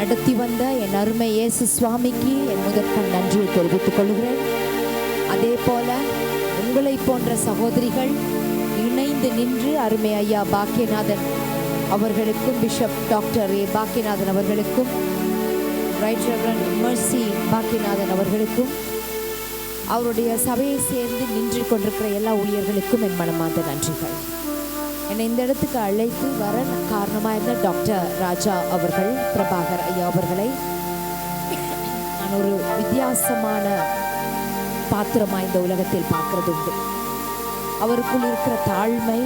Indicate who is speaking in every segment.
Speaker 1: நடத்தி வந்த என் அருமை இயேசு சுவாமிக்கு என் முதற்கண் நன்றியை தெரிவித்துக் கொள்கிறேன். அதே போல உங்களை போன்ற சகோதரிகள் இணைந்து நின்று அருமை ஐயா பாக்கியநாதன் அவர்களுக்கும், பிஷப் டாக்டர் ஏ பாக்கியநாதன் அவர்களுக்கும், ரைட் ரெவரண்ட் மெர்சி பாக்கியநாதன் அவர்களுக்கும், அவருடைய சபையை சேர்ந்து நின்று கொண்டிருக்கிற எல்லா ஊழியர்களுக்கும் என் மனமார்ந்த நன்றிகள். என்னை இந்த இடத்துக்கு அழைத்து வர காரணமாக இருந்த டாக்டர் ராஜா அவர்கள், பிரபாகர் ஐயா அவர்களை நான் ஒரு வித்தியாசமான பாத்திரமாக இந்த உலகத்தில் பார்க்கறது உண்டு. அவருக்குள் இருக்கிற தாழ்மை,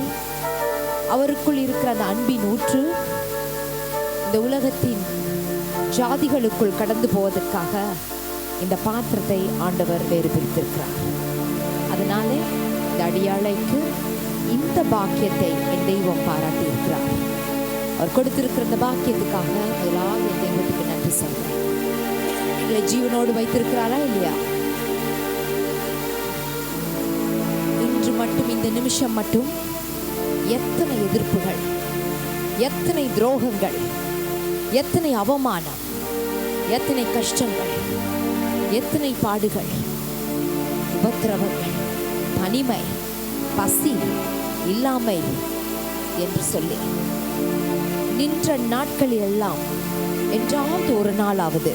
Speaker 1: அவருக்குள் இருக்கிற அந்த அன்பின் ஊற்று இந்த உலகத்தின் ஜாதிகளுக்குள் கடந்து போவதற்காக இந்த பாத்திரத்தை ஆண்டவர் வேறு பிரித்திருக்கிறார். அதனால இந்த அடியாளைக்கு இந்த பாக்கியத்தை என் தெய்வம் பாராட்டி இருக்கிறார். அவர் கொடுத்திருக்கிற இந்த பாக்கியத்துக்காக முதலாவது என் தெய்வத்துக்கு நன்றி சொல்றேன். எங்களை ஜீவனோடு வைத்திருக்கிறாரா இல்லையா? இன்று மட்டும், இந்த நிமிஷம் மட்டும் எத்தனை எதிர்ப்புகள், எத்தனை துரோகங்கள், எத்தனை அவமானம், எத்தனை கஷ்டங்கள், எத்தனை பாடுகள், உபத்திரவங்கள், தனிமை, பசி, இல்லாமை என்று சொல்லி நின்ற நாட்களில் எல்லாம் என்றாவது ஒரு நாளாவது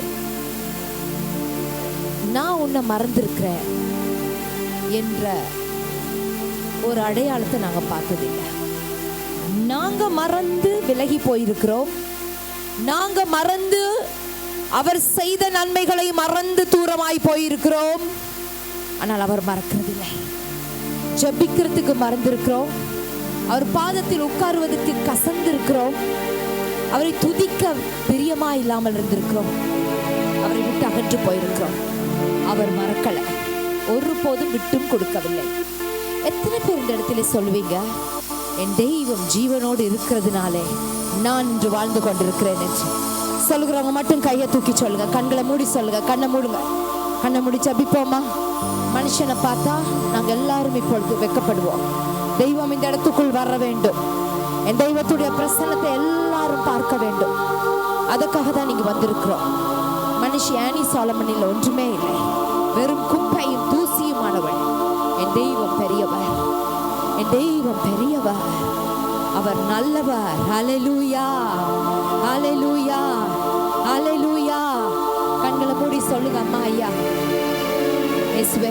Speaker 1: நான் உன்னை மறந்திருக்கிறேன் என்ற ஒரு அடையாளத்தை நாங்க பார்த்ததில்லை. நாங்க மறந்து விலகி போயிருக்கிறோம். நாங்க மறந்து அவர் செய்த நன்மைகளை மறந்து தூரமாய் போயிருக்கிறோம். ஆனால் அவர் மறக்கிறதில்லை. ஜெபிக்கிறதுக்கு மறந்திருக்கிறோம். அவர் பாதத்தில் உட்காருவதற்கு கசந்திருக்கிறோம். அவரை துதிக்க பிரியமா இல்லாமல் இருந்திருக்கிறோம். அவரை விட்டு அகன்று போயிருக்கிறோம். அவர் மறக்கல, ஒருபோதும் விட்டும் கொடுக்கவில்லை. எத்தனை பேர் இந்த இடத்துல சொல்லுவீங்க, என் தெய்வம் ஜீவனோடு இருக்கிறதுனாலே நான் இன்று வாழ்ந்து கொண்டிருக்கிறேன் என்று சொல்லுகிறவங்க மட்டும் கையை தூக்கி சொல்லுங்க. கண்களை மூடி சொல்லுங்க. கண்ணை மூடுங்க. கண்ணை மூடி ஜெபிப்போமா? மனுஷனை பார்த்தா நாங்கள் எல்லாரும் இப்பொழுது வெட்கப்படுவோம். தெய்வம் இந்த இடத்துக்குள் வர வேண்டும். என் தெய்வத்துடைய பிரசன்னத்தை எல்லாரும் பார்க்க வேண்டும். அதுக்காக தான் நீங்க வந்திருக்கிறோம். மனுஷி ஆனி சாலமனில் ஒன்றுமே இல்லை, வெறும் குப்பையும் தூசியுமானவள். என் தெய்வம் பெரியவர், என் தெய்வம் பெரியவர், அவர் நல்லவர். ஹல்லேலூயா, ஹல்லேலூயா, ஹல்லேலூயா. கண்களை மூடி சொல்லுங்க. அம்மா ஐயா இயேசுவே,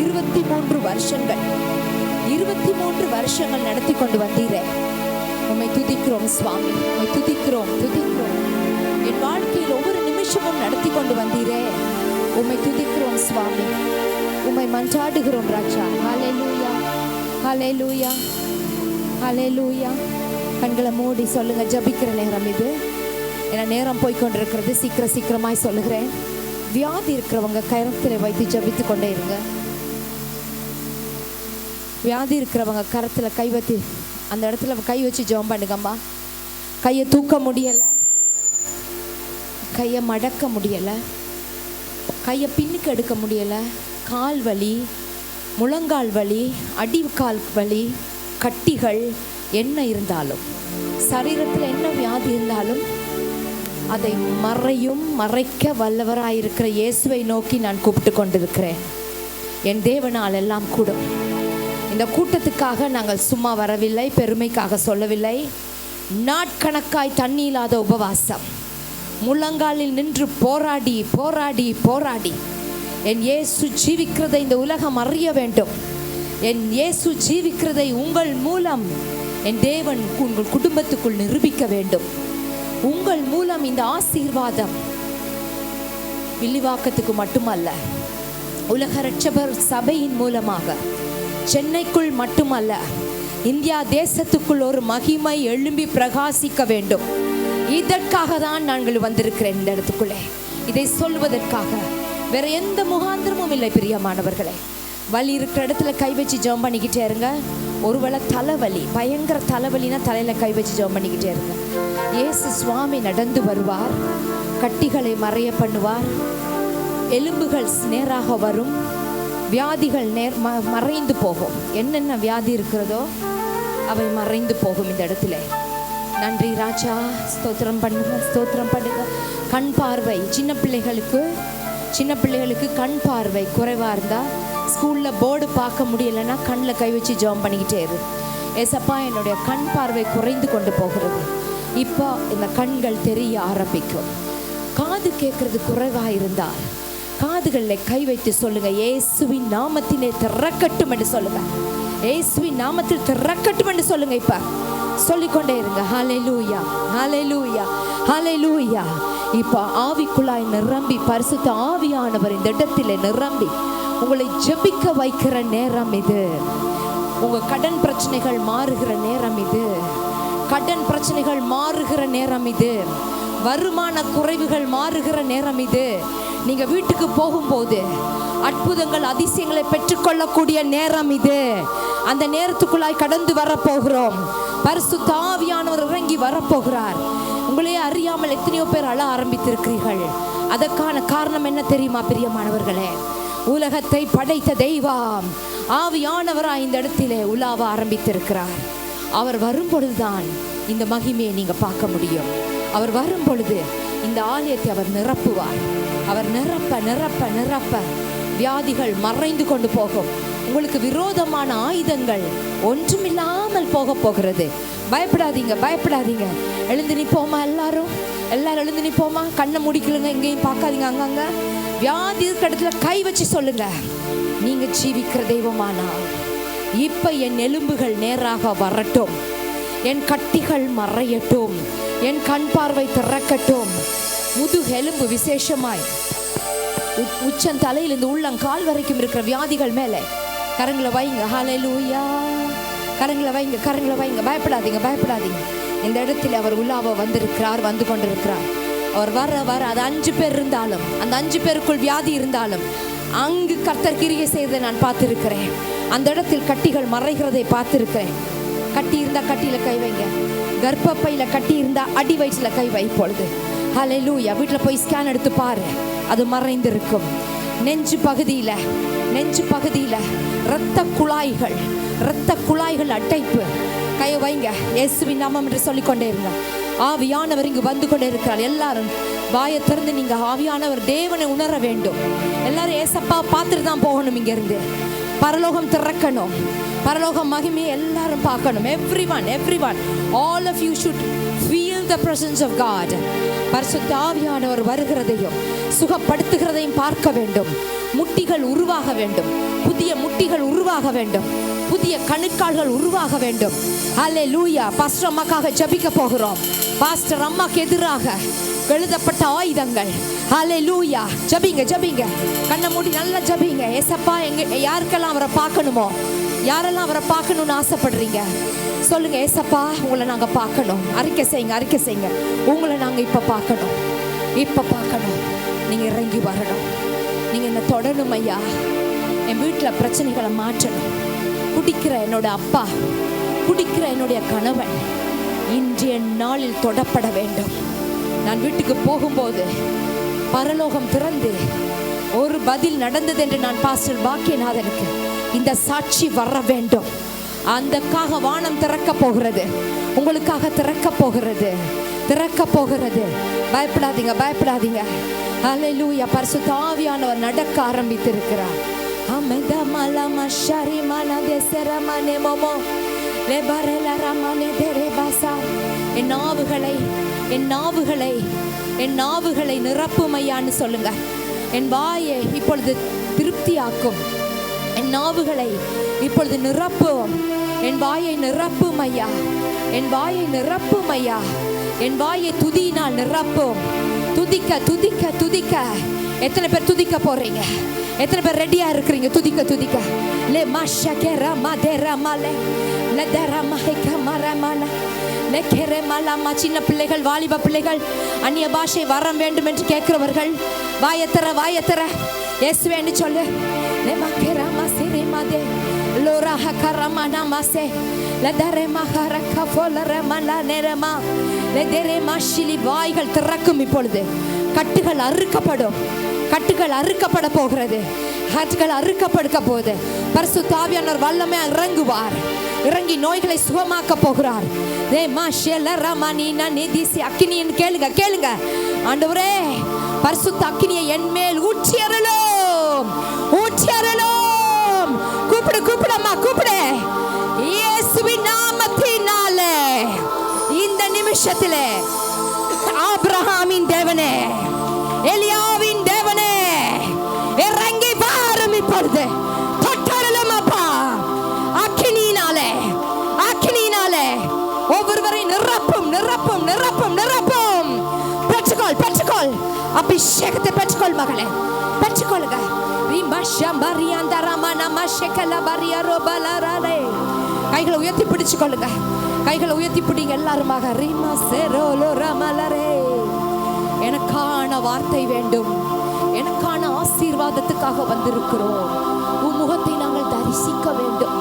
Speaker 1: 23 வருஷங்கள் 23 வருஷங்கள் நடத்தி கொண்டு வந்தீரே, உம்மை துதிக்கிறோம் சுவாமி, உம்மை துதிக்கிறோம், துதிக்கிறோம். என் வாழ்க்கையில் ஒவ்வொரு நிமிஷமும் நடத்தி கொண்டு வந்தீரே, உம்மை துதிக்கிறோம் சுவாமி, உம்மை மன்றாடுகிறோம் ராஜா. ஹல்லேலூயா, ஹல்லேலூயா, ஹல்லேலூயா. கண்களை மூடி சொல்லுங்க. ஜபிக்கிற நேரம் இது. ஏன்னா நேரம் போய்கொண்டிருக்கிறது. சீக்கிரமாய் சொல்லுகிறேன். வியாதி இருக்கிறவங்க கரத்தில் வைத்து ஜபித்து கொண்டே இருங்க. வியாதி இருக்கிறவங்க கரத்தில் கை வச்சு அந்த இடத்துல கை வச்சு ஜெபம் பண்ணுங்கம்மா. கையை தூக்க முடியலை, கையை மடக்க முடியலை, கையை பின்னுக்கு எடுக்க முடியலை, கால் வலி, முழங்கால் வலி, அடிக்கால் வலி, கட்டிகள் என்ன இருந்தாலும், சரீரத்தில் என்ன வியாதி இருந்தாலும் அதை மறைக்க வல்லவராயிருக்கிற இயேசுவை நோக்கி நான் கூப்பிட்டு கொண்டிருக்கிறேன். என் தேவனால் எல்லாம் கூடும். இந்த கூட்டத்துக்காக நாங்கள் சும்மா வரவில்லை, பெருமைக்காக சொல்லவில்லை. நாட்கணக்காய் தண்ணி இல்லாத உபவாசம், முழங்காலில் நின்று போராடி போராடி போராடி என் இயேசு ஜீவிக்கிறதை இந்த உலகம் அறிய வேண்டும். என் இயேசு ஜீவிக்கிறதை உங்கள் மூலம் என் தேவன் உங்கள் குடும்பத்துக்குள் நிரூபிக்க வேண்டும். உங்கள் மூலம் இந்த ஆசீர்வாதம் வில்லிவாக்கத்துக்கு மட்டுமல்ல, உலக இரட்சகர் சபையின் மூலமாக சென்னைக்குள் மட்டுமல்ல, இந்தியா தேசத்துக்குள் ஒரு மகிமை எழும்பி பிரகாசிக்க வேண்டும். இதற்காக தான் நாங்கள் வந்திருக்கிறேன் இந்த இடத்துக்குள்ளே. இதை சொல்வதற்காக, வேற எந்த முகாந்திரமும் இல்லை. பிரியமானவர்களே, வலி இருக்கிற இடத்துல கை வச்சு ஜெபம் பண்ணிக்கிட்டே இருங்க. ஒருவேளை தலைவலி, பயங்கர தலைவலினா தலையில கை வச்சு ஜெபம் பண்ணிக்கிட்டே இருங்க. இயேசு சுவாமி நடந்து வருவார், கட்டிகளை மறைய பண்ணுவார், எலும்புகள் நேராக வரும், வியாதிகள் மறைந்து போகும். என்னென்ன வியாதி இருக்கிறதோ அவை மறைந்து போகும் இந்த இடத்துல. நன்றி ராஜா. ஸ்தோத்திரம் பண்ணுங்க, ஸ்தோத்திரம் பண்ணுங்க. கண் பார்வை சின்ன பிள்ளைகளுக்கு கண் பார்வை குறைவாக இருந்தால் ஸ்கூலில் போர்டு பார்க்க முடியலைன்னா கண்ணில் கை வச்சு ஜெபம் பண்ணிக்கிட்டே இரு. ஏசப்பா, என்னுடைய கண் பார்வை குறைந்து கொண்டு போகிறது, இப்போ இந்த கண்கள் தெரிய ஆரம்பிக்கும். காது கேட்கறது குறைவாக இருந்தால் காதுகளில் கை வைத்து சொல்லுங்க, இயேசுவின் நாமத்திலே திறக்கட்டும் என்று சொல்லுங்க. இயேசுவின் நாமத்தில் திறக்கட்டும் என்று சொல்லுங்க. இப்ப சொல்லிக்கொண்டே இருங்க. ஹல்லேலூயா, ஹல்லேலூயா, ஹல்லேலூயா. இப்போ ஆவிக்குள்ளாய் நிரம்பி பரிசுத்த ஆவியானவர் இந்த இடத்திலே நிரம்பி உங்களை ஜெபிக்க வைக்கிற நேரம் இது. உங்க கடன் பிரச்சனைகள் மாறுகிற நேரம் இது. கடன் பிரச்சனைகள் மாறுகிற நேரம் இது. வருமான குறைவுகள் மாறுகிற நேரம் இது. நீங்க வீட்டுக்கு போகும்போது அற்புதங்கள் அதிசயங்களை பெற்றுக்கொள்ளக்கூடிய நேரம் இது. அந்த நேரத்துக்குள்ளாய் கடந்து வரப்போகிறோம். பரிசுத்த ஆவியானவர் இறங்கி வரப்போகிறார். உங்களே அறியாமல் எத்தனையோ பேர் அழ ஆரம்பித்திருக்கிறீர்கள். அதற்கான காரணம் என்ன தெரியுமா பிரியமானவர்களே? உலகத்தை படைத்த தெய்வம் ஆவியானவராய் இந்த இடத்திலே உலாவ ஆரம்பித்திருக்கிறார். அவர் வரும்பொழுதுதான் இந்த மகிமையை நீங்க பார்க்க முடியும். அவர் வரும் பொழுது இந்த ஆலயத்தை அவர் நிரப்புவார். அவர் நிரப்ப நிரப்ப நிரப்ப வியாதிகள் மறைந்து கொண்டு போகும். உங்களுக்கு விரோதமான ஆயுதங்கள் ஒன்றுமில்லாமல் போக போகிறது. பயப்படாதீங்க, பயப்படாதீங்க. எழுந்து நிப்போமா? எல்லாரும் எழுந்து நிப்போமா? கண்ணை முடிக்கலுங்க, எங்கேயும் பார்க்காதீங்க. அங்கங்க வியாதி இடத்துல கை வச்சு சொல்லுங்க, நீங்க ஜீவிக்கிற தெய்வமானால் இப்ப என் எலும்புகள் நேராக வரட்டும், என் கட்டிகள் மறையட்டும், என் கண் பார்வை திறக்கட்டும். முதுகெலும்பு விசேஷமாய் உச்சன் தலையில் இந்த உள்ளங்கால் வரைக்கும் இருக்கிற வியாதிகள் மேலே கரங்களை வைங்க. ஹல்லேலூயா, கரங்களை வைங்க, கரங்களை வைங்க. பயப்படாதீங்க, பயப்படாதீங்க. இந்த இடத்துல அவர் உலாவ வந்திருக்கிறார், வந்து கொண்டிருக்கிறார். அவர் வர வர அது 5 பேர் இருந்தாலும், அந்த 5 பேருக்குள் வியாதி இருந்தாலும், அங்கு கர்த்தர் கிரியை செய்வதை நான் பார்த்திருக்கிறேன். அந்த இடத்தில் கட்டிகள் மறைகிறதை பார்த்திருக்கிறேன். கட்டி இருந்தா கட்டியில கை வைங்க. கர்ப்பப்பையில கட்டி இருந்தா அடி வயிற்றுல கை வை. இப்பொழுது ஹல்லேலூயா, வீட்டில் போய் ஸ்கேன் எடுத்து பாரு, அது மறைந்திருக்கும். நெஞ்சு பகுதியில இரத்த குழாய்கள் அடைப்பு, கை வைங்க. இயேசுவின் நாமம் என்று சொல்லிக்கொண்டே இருங்க. ஆவியானவர் இங்கு வந்து கொண்டே இருக்கிறார். எல்லாரும் வாயை திறந்து நீங்க ஆவியானவர் தேவனை உணர வேண்டும். எல்லாரும் ஏசப்பா பார்த்துட்டு தான் போகணும். இங்க இருந்து பரலோகம் திறக்கணும், பரலோகம் மகிமையை எல்லாரும் பார்க்கணும். everyone all of you should feel the presence of God. பரிசுத்த ஆவியானவர் வருகிறதையும் சுகப்படுத்துகிறதையும் பார்க்க வேண்டும். முட்டிகள் உருவாக வேண்டும், புதிய முட்டிகள் உருவாக வேண்டும், புதிய கணுக்கால்கள் உருவாக வேண்டும். ஹல்லேலூயா. பாஸ்டர் அம்மாக்காக ஜெபிக்க போகிறோம். பாஸ்டர் அம்மாக்கு எதிராக எழுதப்பட்ட ஆயுதங்கள், ஹல்லேலூயா. ஜெபிங்க, கண்ணை மூடி நல்லா ஜெபிங்க. ஏசப்பா, யாருக்கெல்லாம் அவரை பார்க்கணுமோ, யாரெல்லாம் அவரை பார்க்கணும்னு ஆசைப்படுறீங்க சொல்லுங்க. ஏசப்பா, உங்களை நாங்க பார்க்கணும். அறிக்கை செய்யுங்க. உங்களை நாங்க இப்ப பார்க்கணும். நீங்க இறங்கி வரணும். நீங்க என்ன தொடணும் ஐயா. என் வீட்டில் பிரச்சனைகளை மாற்றணும். குடிக்கிற என்னோட அப்பா, குடிக்கிற என்னுடைய கணவன் இன்றைய நாளில் தொடப்பட வேண்டும். நான் வீட்டுக்கு போகும்போது பரலோகம் திறந்து ஒரு பதில் நடந்தது என்று நான் பாஸ்டர் பாக்கியநாதனுக்கு இந்த சாட்சி வர வேண்டும். அந்தக்காக வானம் திறக்க போகிறது, உங்களுக்காக திறக்க போகிறது. பயப்படாதீங்க. ஹல்லேலூயா. பரிசுத்த ஆவியானவர் நடக்க ஆரம்பித்திருக்கிறார். என் நாவுகளை நிரப்பும் ஐயான்னு சொல்லுங்க. என் வாயை இப்பொழுது திருப்தியாக்கும். என் நாவுகளை இப்பொழுது நிரப்பும். என் வாயை நிரப்பும் ஐயா. என் வாயை துதியினால் நிரப்பும். துதிக்க. எத்தனை பேர் துதிக்க போறீங்க? எத்தனை பேர் ரெடியா இருக்கிறீங்க? துதிக்க. லே மாஷகர மதர மலே லதர மஹக மரமன லெக்கர மலமா. சின்ன பிள்ளைகள், வாலிப பிள்ளைகள், அந்நிய பாஷை வர வேண்டும் என்று கேட்கிறவர்கள் வாயத்தர இயேசுவேன்னு சொல்லு. லே மக்கர மசிரே மதே லோரா ஹகரமன மசே லதர மஹரக ஃபலர மல நேரமா லதர மஷிலி. வாய்கள் திறக்கும். இப்பொழுது கட்டுகள் அறுக்கப்பட போகிறது. கட்டுகள் அறுக்கப்படுக்க போகுது. பரிசுத்த ஆவியானவர் வல்லமை இறங்குவார். இறங்கி நோய்களை சுகமாக்க போகிறார். கேளுங்க. ஆண்டவரே பரிசுத்த அக்கினியை என் மேல் ஊற்றி அருளும், ஊற்றி அருளும். கூப்பிடு கூப்பிடம்மா கூப்பிடு. இயேசுவின் நாமத்தினாலே இந்த நிமிஷத்திலே ஆபிரகாமின் தேவனே, எலியாவின் தேவனே, இறங்கி வாரும் இப்பொழுது. தொட்டருளும் அப்பா. அக்கினியினாலே, அக்கினியினாலே ஒவ்வொருவரை நிரப்பும் நிரப்பும் நிரப்பும் நிரப்பும். பெற்றுக்கொள் பெற்றுக்கொள், அபிஷேகத்தை பெற்றுக்கொள் மகளே, பெற்றுக்கொள்ளுங்க. கைகளை உயர்த்தி பிடிச்சு கொள்ளுங்க, கைகளை உயர்த்தி பிடிங்க எல்லாருமாக. எனக்கான வார்த்தை வேண்டும், எனக்கான ஆசீர்வாதத்துக்காக வந்திருக்கிறோம். உன் முகத்தை நாங்கள் தரிசிக்க வேண்டும்.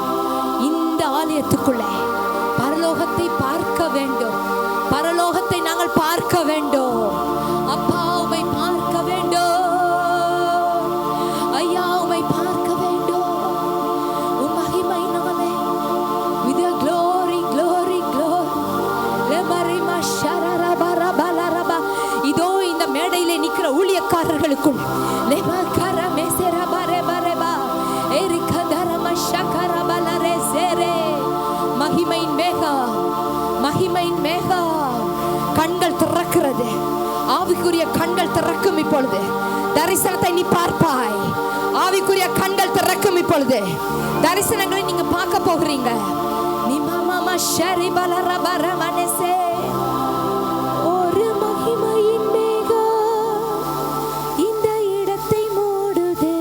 Speaker 1: இந்த ஆலயத்துக்குள்ளே பரலோகத்தை பார்க்க வேண்டும், பரலோகத்தை நாங்கள் பார்க்க வேண்டும். அப்பா உம்மை பார்க்க வேண்டும், ஐயா உம்மை பார்க்க வேண்டும். உம் மகிமையினாலே with your glory glory glory லெமரிமா ஷரரபரபலரப. இதோ இந்த மேடையிலே நிற்கிற ஊழியக்காரர்களுக்குள் லெமகர மேசரபரபரபா எரிகதரம ஷகரபலரே சேரே மகிமையின் மேகம், மகிமையின் மேகம். கண்கள் திறக்கிறது, ஆவிக்குரிய கண்கள் திறக்கும் இப்பொழுது. தரிசனத்தை நீ பார்ப்பாய். ஆவிக்குரிய கண்கள் திறக்கும் இப்பொழுது. தரிசனங்களை நீங்க பார்க்க போகிறீங்க. நீ மாமா ஷரி பலரபர மனசே. ஒரு மகிமையின் மேகம் இந்த இடத்தை மூடுதே.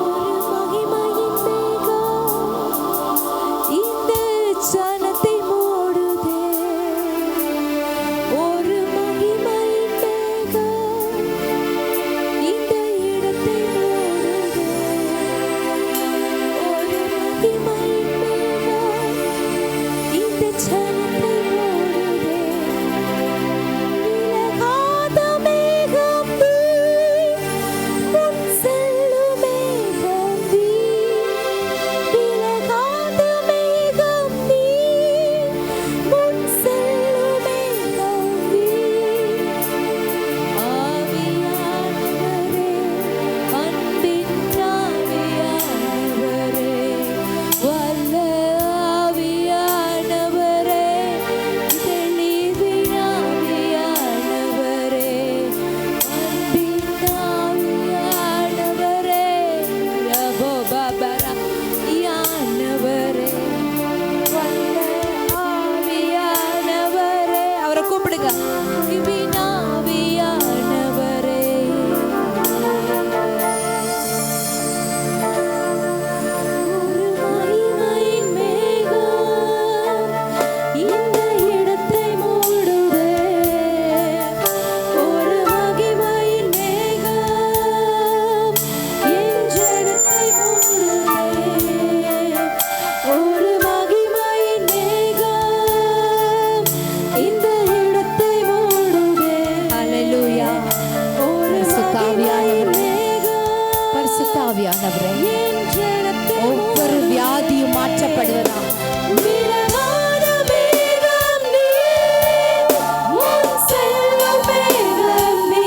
Speaker 1: ஒரு மகிமையின் மேகம் இந்த ஜனத்தை மூடுதே. ஒரு மகிமையின் மேகம் இந்த இடத்தை மூடுதே. ஒரு மகிமையின் மேகம் இந்த ஜனத்தை மூடுதே. விலகாத மேகம் நீ, முன் செல்லும் மேகம் நீ. விலகாத மேகம் நீ, முன் செல்லும் மேகம் நீ. ஆவியானவரே, அன்பின் ஆவியானவரே, வல்ல ஆவியானவரே, தெளிவின் ஆவியானவரே, அன்பின் ஆவியானவரே, யெகோவாபரயானவரே, வல்ல ஆவியானவரே. அவரை கூப்பிடுங்க. தெளிவின் ஆவியானவரே. ஒரு மகிமையின் மேகம் இந்த இடத்தை மூடுதே. ஒரு மகிமையின் மேகம் என் ஜனத்தை மூடுதே. ஒரு மகிமையின் மேகம் இந்த இடத்தை மூடுதே. ஹல்லேலூயா. ஒரு மகிமையின் மேகம் பரிசுத்த ஆவியானவரே, என் ஜனத்தை ஒவ்வொரு வியாதியும் மாற்றப்படுவதாக. விலகாத மேகம் நீ, முன் செல்லும் மேகம் நீ.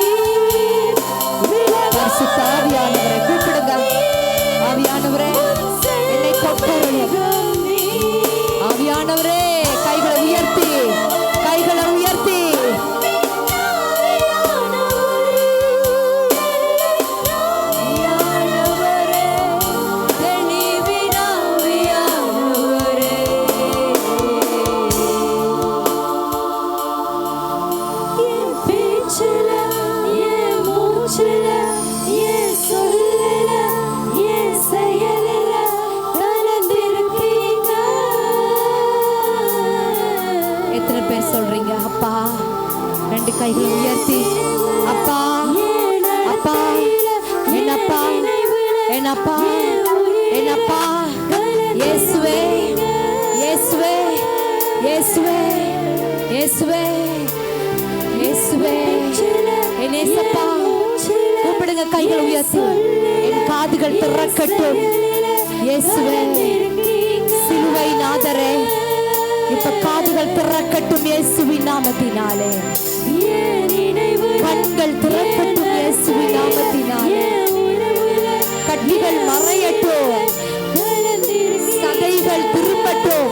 Speaker 1: பரிசுத்த ஆவியானவரை கூப்பிடுங்க. ஆவியானவரே, என்னை தொட்டருளும். ஆவியானவரே, கைகளை உயர்த்தி, கைகளை உயர்த்தி. ஆவியானவரே, தெளிவின் ஆவியானவரே. என் பேச்சில, என் மூச்சில, என் சொல்லில, என் செயலில கலந்திருக்கீங்க. எத்தனை பேர் சொல்றீங்க அப்பா? ரெண்டு கைகளை உயர்த்தி, அப்பா அப்பா, என்னப்பா என்னப்பா என்னப்பா. இயேசுவே இயேசுவே இயேசுவே இயேசுவே இயேசுவே, என் இயேசப்பா. கூப்பிடுங்க, கைகளை உயர்த்தி. என் காதுகள் திறக்கட்டும். இயேசுவே, சிலுவை நாதரே, இப்ப காதுகள் திறக்கட்டும் இயேசுவின் நாமத்தினாலே. கண்கள் திறக்கட்டும் இயேசுவின் நாமத்தினாலே. கட்டிகள் மறையட்டும், சதைகள் திரும்பட்டும்,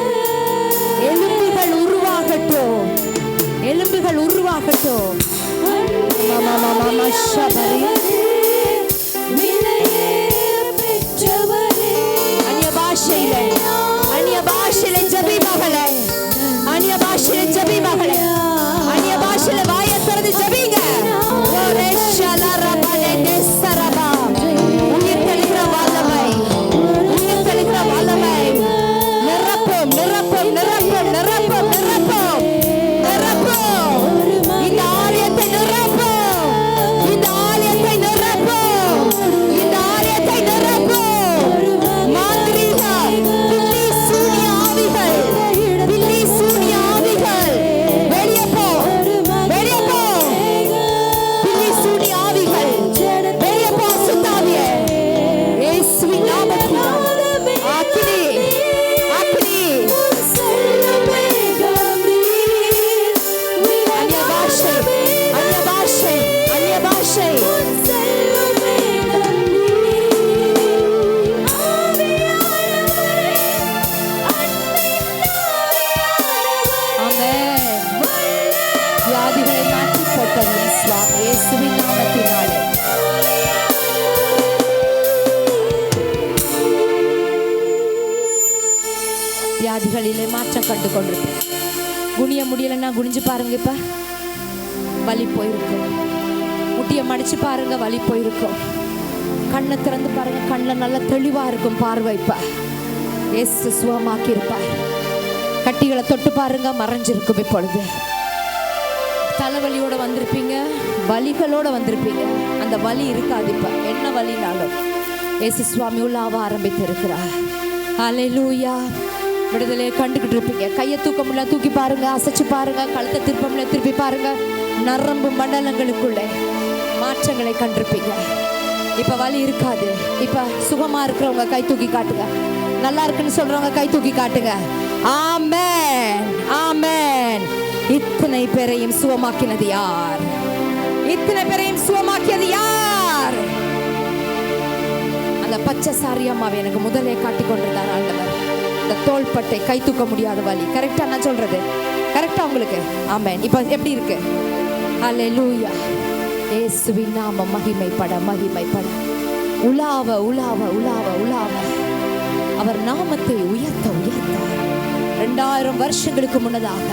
Speaker 1: எலும்புகள் உருவாகட்டும், எலும்புகள் உருவாகட்டும். அந்நிய பாஷையிலே, அந்நிய பாஷையிலே ஜெபி மகளே, அந்நிய பாஷையிலே ஜெபி மகளே, அந்நிய பாஷையிலே வாயை திறந்து ஜெபிங்க. உயிர் தெளிகிற வல்லமை, உயிர் தெளிகிற வல்லமை நிரப்பும், நிரப்பும், நிரப்பும், நிரப்பும், நிரப்பும், நிரப்பும். இந்த ஆலயத்தை நிரப்பும், இந்த ஆலயத்தை நிரப்பும், இந்த ஆலயத்தை நிரப்பும். மாந்திரீக பில்லி சூனிய ஆவிகள், பில்லி சூனிய ஆவிகள் வெளியே போ, வெளியே போ. பில்லி சூனிய ஆவிகள் வெளியே போ. சுத்தாவியே இயேசுவின் நாமத்தில் அக்கினி, அக்கினி. அந்நிய பாஷை, அந்நிய பாஷை, அந்நிய பாஷை. ஆமென். வியாதிகளை மாற்றி போட்டவன் சுவாமி இயேசுவின் நாமத்தினாலே. வியாதிகளிலே மாற்றம் கண்டு கொண்டிருப்பேன். குனிய முடியலன்னா குனிஞ்சு பாருங்க, இப்ப வலி போயிருக்கும். முட்டிய மடிச்சு பாருங்க, வலி போயிருக்கும். கண்ணை திறந்து பாருங்க, கண்ணில் நல்ல தெளிவா இருக்கும் பார்வை. இப்ப இயேசு சுகமாக்கி இருப்பார். கட்டிகளை தொட்டு பாருங்க, மறைஞ்சிருக்கும். இப்பொழுது தலைவலியோட வந்திருப்பீங்க, வலிகளோட வந்திருப்பீங்க, அந்த வலி இருக்காது. இப்ப என்ன வலினாலும் இயேசு சுவாமி உள்ளாவ ஆரம்பித்து இருக்கிறார். ஹல்லேலூயா. விடுதலையை கண்டுகிட்டு இருப்பீங்க. கையை தூக்க முடியல, தூக்கி பாருங்க, அசைச்சு பாருங்க. கழுத்தை திருப்ப முடியல, திருப்பி பாருங்க. நரம்பு மண்டலங்களுக்குள்ளே மாற்றங்களை கண்டிருப்பீங்க. இப்ப வலி இருக்காது. இப்ப சுகமா இருக்கிறவங்க கை தூக்கி காட்டுங்க. நல்லா இருக்குன்னு சொல்றவங்க கை தூக்கி காட்டுங்க. ஆமென், ஆமென். இத்தனை பேரையும் சுகமாக்கினது யார்? இத்தனை பேரையும் சுகமாக்கியது யார்? அந்த பச்சை சாரி அம்மாவை எனக்கு முதலே காட்டிக் கொண்டிருந்தார் ஆண்டவர். இந்த தோள்பட்டை, கை தூக்க முடியாத வலி. கரெக்டா நான் சொல்றது? கரெக்டா உங்களுக்கு? ஆமென். இப்ப எப்படி இருக்கு? ஹல்லேலூயா. இயேசுவின் நாமம் மகிமைப்பட, மகிமைப்பட. உலாவ, உலாவ, உலாவ, உலாவ. அவர் நாமத்தை உயர்த்த, உயர்த்த. 2000 வருஷங்களுக்கு முன்னதாக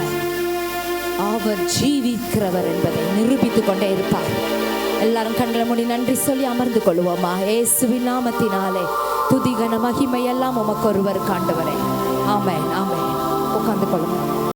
Speaker 1: அவர் ஜீவிக்கிறவர் என்பதை நிரூபித்துக் கொண்டே இருப்பார். எல்லாரும் கண்களை மூடி நன்றி சொல்லி அமர்ந்து கொள்வோமா? இயேசுவின் நாமத்தினாலே துதிகன மகிமை எல்லாம் உமக்கு ஒருவர் ஆண்டவரே. ஆமென், ஆமென். உட்கார்ந்து கொள்ளுங்க.